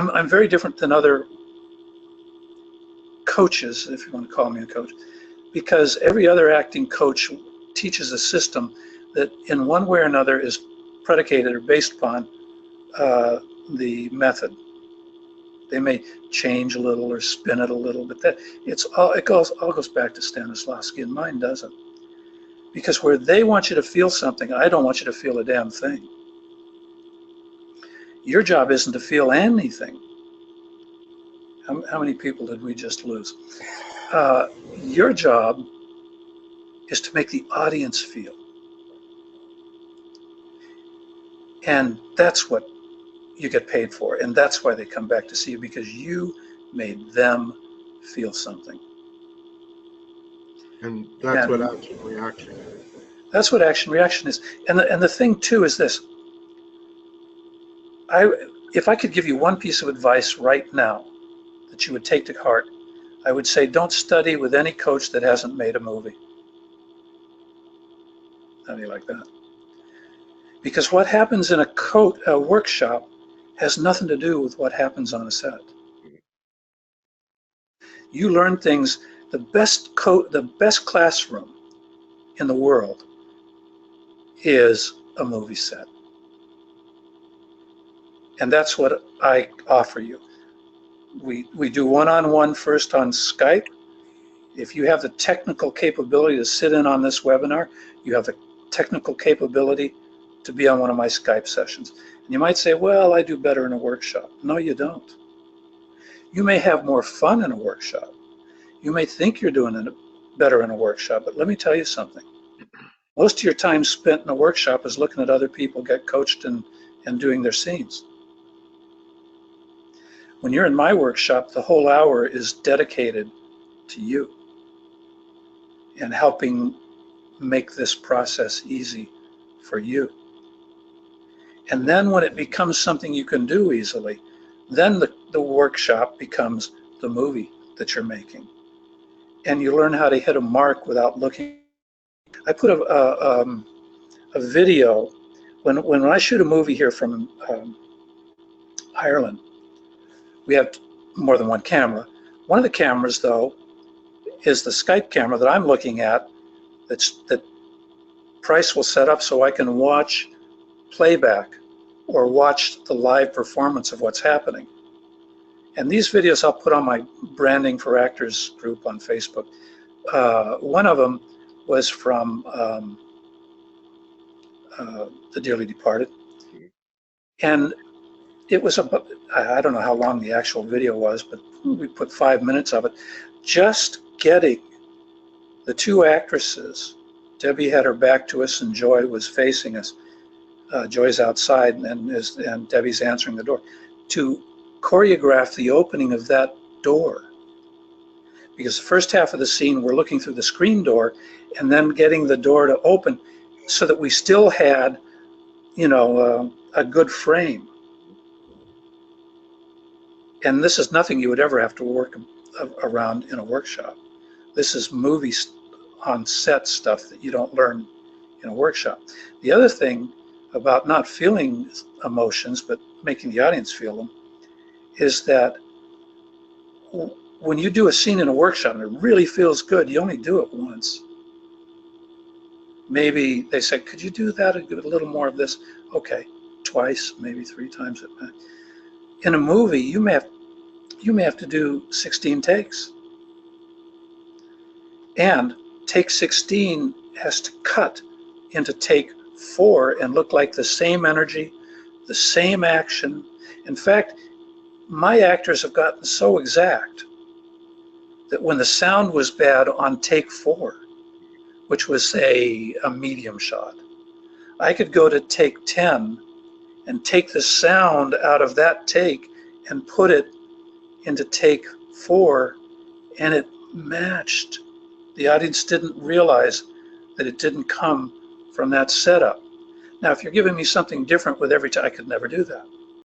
I'm very different than other coaches, if you want to call me a coach, because every other acting coach teaches a system that in one way or another is predicated or based upon the method. They may change a little or spin it a little, but it all goes back to Stanislavski, and mine doesn't. Because where they want you to feel something, I don't want you to feel a damn thing. Your job isn't to feel anything. How many people did we just lose? Your job is to make the audience feel. And that's what you get paid for. And that's why they come back to see you, because you made them feel something. And that's what action reaction is. That's what action reaction is. And the thing too is this. If I could give you one piece of advice right now that you would take to heart, I would say don't study with any coach that hasn't made a movie. How do you like that? Because what happens in a workshop has nothing to do with what happens on a set. You learn things. The best classroom in the world is a movie set. And that's what I offer you. We do one-on-one first on Skype. If you have the technical capability to sit in on this webinar, you have the technical capability to be on one of my Skype sessions. And you might say, well, I do better in a workshop. No, you don't. You may have more fun in a workshop. You may think you're doing better in a workshop, but let me tell you something. Most of your time spent in a workshop is looking at other people get coached and doing their scenes. When you're in my workshop, the whole hour is dedicated to you and helping make this process easy for you. And then when it becomes something you can do easily, then the workshop becomes the movie that you're making. And you learn how to hit a mark without looking. I put a video, when I shoot a movie here from Ireland, we have more than one camera. One of the cameras, though, is the Skype camera that I'm looking at that Price will set up so I can watch playback or watch the live performance of what's happening. And these videos I'll put on my Branding for Actors group on Facebook. One of them was from The Dearly Departed. And it was about, I don't know how long the actual video was, but we put 5 minutes of it. Just getting the two actresses, Debbie had her back to us and Joy was facing us. Joy's outside and Debbie's answering the door, to choreograph the opening of that door. Because the first half of the scene, we're looking through the screen door and then getting the door to open so that we still had, a good frame. And this is nothing you would ever have to work around in a workshop. This is movie on set stuff that you don't learn in a workshop. The other thing about not feeling emotions, but making the audience feel them, is that when you do a scene in a workshop and it really feels good, you only do it once. Maybe they say, could you do that and give it a little more of this? Okay, twice, maybe 3 times at max. In a movie, you may have to do 16 takes. And take 16 has to cut into take 4 and look like the same energy, the same action. In fact, my actors have gotten so exact that when the sound was bad on take 4, which was say a medium shot, I could go to take 10 and take the sound out of that take and put it into take 4, and it matched. The audience didn't realize that it didn't come from that setup. Now, if you're giving me something different with every time, I could never do that.